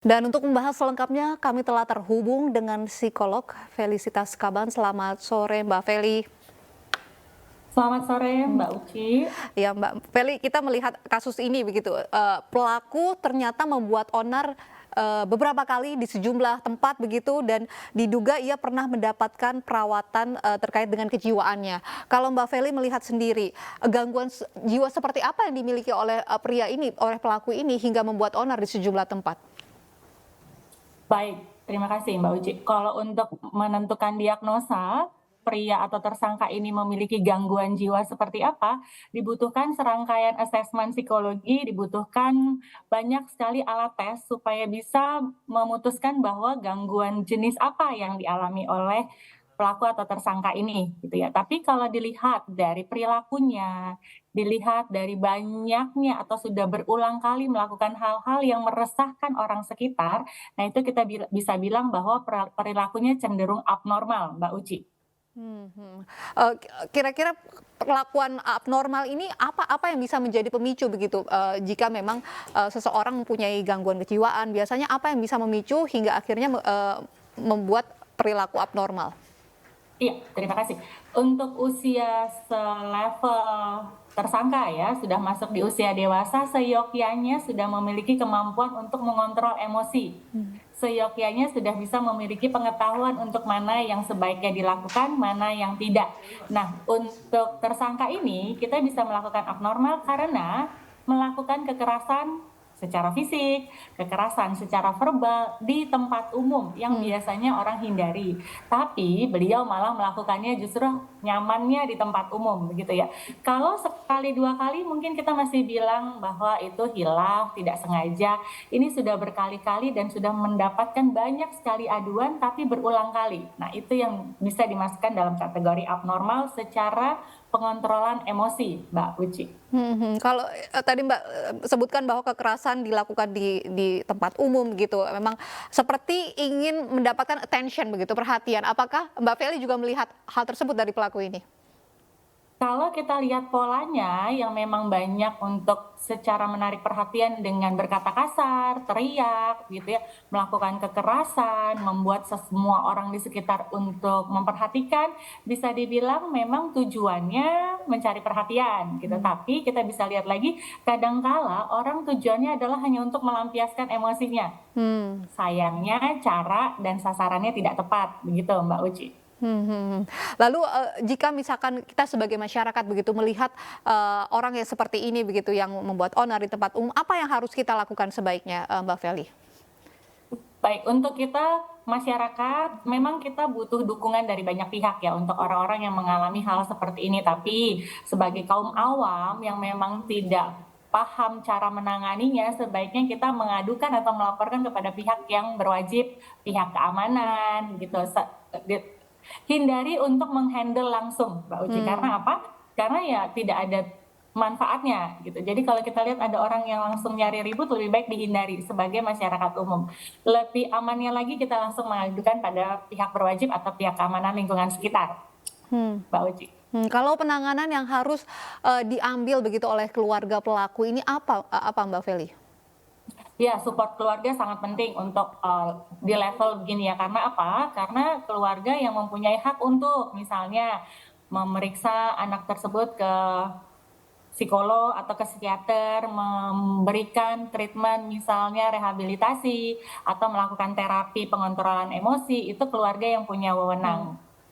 Dan untuk membahas selengkapnya, kami telah terhubung dengan psikolog Felicitas Kaban. Selamat sore, Mbak Feli. Selamat sore Mbak Uci. Ya, Mbak Feli, kita melihat kasus ini begitu. Pelaku ternyata membuat onar beberapa kali di sejumlah tempat begitu dan diduga ia pernah mendapatkan perawatan terkait dengan kejiwaannya. Kalau Mbak Feli melihat sendiri, gangguan jiwa seperti apa yang dimiliki oleh pria ini, oleh pelaku ini hingga membuat onar di sejumlah tempat? Baik, terima kasih Mbak Uci. Kalau untuk menentukan diagnosa, pria atau tersangka ini memiliki gangguan jiwa seperti apa, dibutuhkan serangkaian asesmen psikologi, dibutuhkan banyak sekali alat tes supaya bisa memutuskan bahwa gangguan jenis apa yang dialami oleh pelaku atau tersangka ini, gitu ya. Tapi kalau dilihat dari perilakunya, dilihat dari banyaknya atau sudah berulang kali melakukan hal-hal yang meresahkan orang sekitar, nah itu kita bisa bilang bahwa perilakunya cenderung abnormal, Mbak Uci. Kira-kira perlakuan abnormal ini apa yang bisa menjadi pemicu begitu, jika memang, seseorang mempunyai gangguan kejiwaan, biasanya apa yang bisa memicu hingga akhirnya membuat perilaku abnormal? Iya, terima kasih. Untuk usia selevel tersangka ya, sudah masuk di usia dewasa, seyogyanya sudah memiliki kemampuan untuk mengontrol emosi. Seyogyanya sudah bisa memiliki pengetahuan untuk mana yang sebaiknya dilakukan, mana yang tidak. Nah, untuk tersangka ini kita bisa melakukan abnormal karena melakukan kekerasan secara fisik, kekerasan secara verbal di tempat umum yang biasanya orang hindari. Tapi beliau malah melakukannya justru nyamannya di tempat umum begitu ya. Kalau sekali dua kali mungkin kita masih bilang bahwa itu hilaf, tidak sengaja. Ini sudah berkali-kali dan sudah mendapatkan banyak sekali aduan tapi berulang kali. Nah, itu yang bisa dimasukkan dalam kategori abnormal secara pengontrolan emosi, Mbak Uci. Kalau, tadi Mbak, sebutkan bahwa kekerasan dilakukan di tempat umum gitu, memang seperti ingin mendapatkan attention begitu, perhatian. Apakah Mbak Feli juga melihat hal tersebut dari pelaku ini? Kalau kita lihat polanya yang memang banyak untuk secara menarik perhatian dengan berkata kasar, teriak gitu ya, melakukan kekerasan, membuat semua orang di sekitar untuk memperhatikan, bisa dibilang memang tujuannya mencari perhatian gitu. Tapi kita bisa lihat lagi kadangkala orang tujuannya adalah hanya untuk melampiaskan emosinya. Mmm. Sayangnya cara dan sasarannya tidak tepat, begitu Mbak Uci. Lalu, jika misalkan kita sebagai masyarakat begitu melihat, orang yang seperti ini begitu yang membuat onar di tempat umum, apa yang harus kita lakukan sebaiknya, Mbak Feli? Baik, untuk kita masyarakat, memang kita butuh dukungan dari banyak pihak ya untuk orang-orang yang mengalami hal seperti ini. Tapi sebagai kaum awam yang memang tidak paham cara menanganinya, sebaiknya kita mengadukan atau melaporkan kepada pihak yang berwajib, pihak keamanan gitu. Hindari untuk menghandle langsung, Mbak Uci. Mmm. Karena apa? Karena ya tidak ada manfaatnya gitu. Jadi kalau kita lihat ada orang yang langsung nyari ribut, lebih baik dihindari sebagai masyarakat umum. Lebih amannya lagi kita langsung mengadukan pada pihak berwajib atau pihak keamanan lingkungan sekitar, Hmm. Mbak Uci. Kalau penanganan yang harus, diambil begitu oleh keluarga pelaku ini apa Mbak Feli? Ya, support keluarga sangat penting untuk di level begini ya. Karena apa? Karena keluarga yang mempunyai hak untuk misalnya memeriksa anak tersebut ke psikolog atau ke psikiater, memberikan treatment misalnya rehabilitasi atau melakukan terapi pengontrolan emosi, itu keluarga yang punya Mmm. wewenang.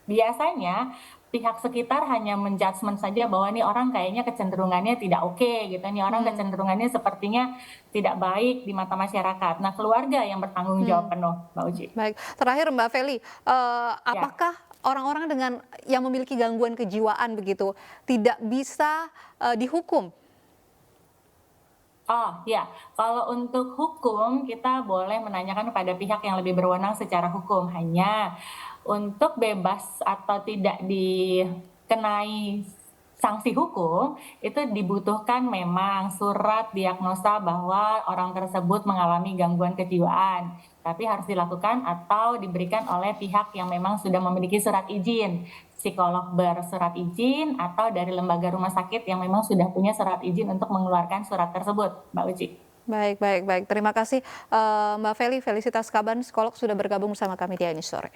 Biasanya pihak sekitar hanya menjudgment saja bahwa nih orang kayaknya kecenderungannya tidak oke gitu, nih orang Mmm. kecenderungannya sepertinya tidak baik di mata masyarakat. Nah, keluarga yang bertanggung jawab Mmm. penuh, Mbak Uci. Baik, terakhir Mbak Feli, Ya. apakah orang-orang dengan yang memiliki gangguan kejiwaan begitu, tidak bisa, dihukum? Oh, ya. Kalau untuk hukum, kita boleh menanyakan kepada pihak yang lebih berwenang secara hukum. Hanya untuk bebas atau tidak dikenai sanksi hukum, itu dibutuhkan memang surat diagnosa bahwa orang tersebut mengalami gangguan kejiwaan. Tapi harus dilakukan atau diberikan oleh pihak yang memang sudah memiliki surat izin, psikolog bersurat izin atau dari lembaga rumah sakit yang memang sudah punya surat izin untuk mengeluarkan surat tersebut, Mbak Uci. Baik, baik, baik. Terima kasih Mbak Feli, Felicitas Kaban, psikolog sudah bergabung bersama kami di Ini Sore.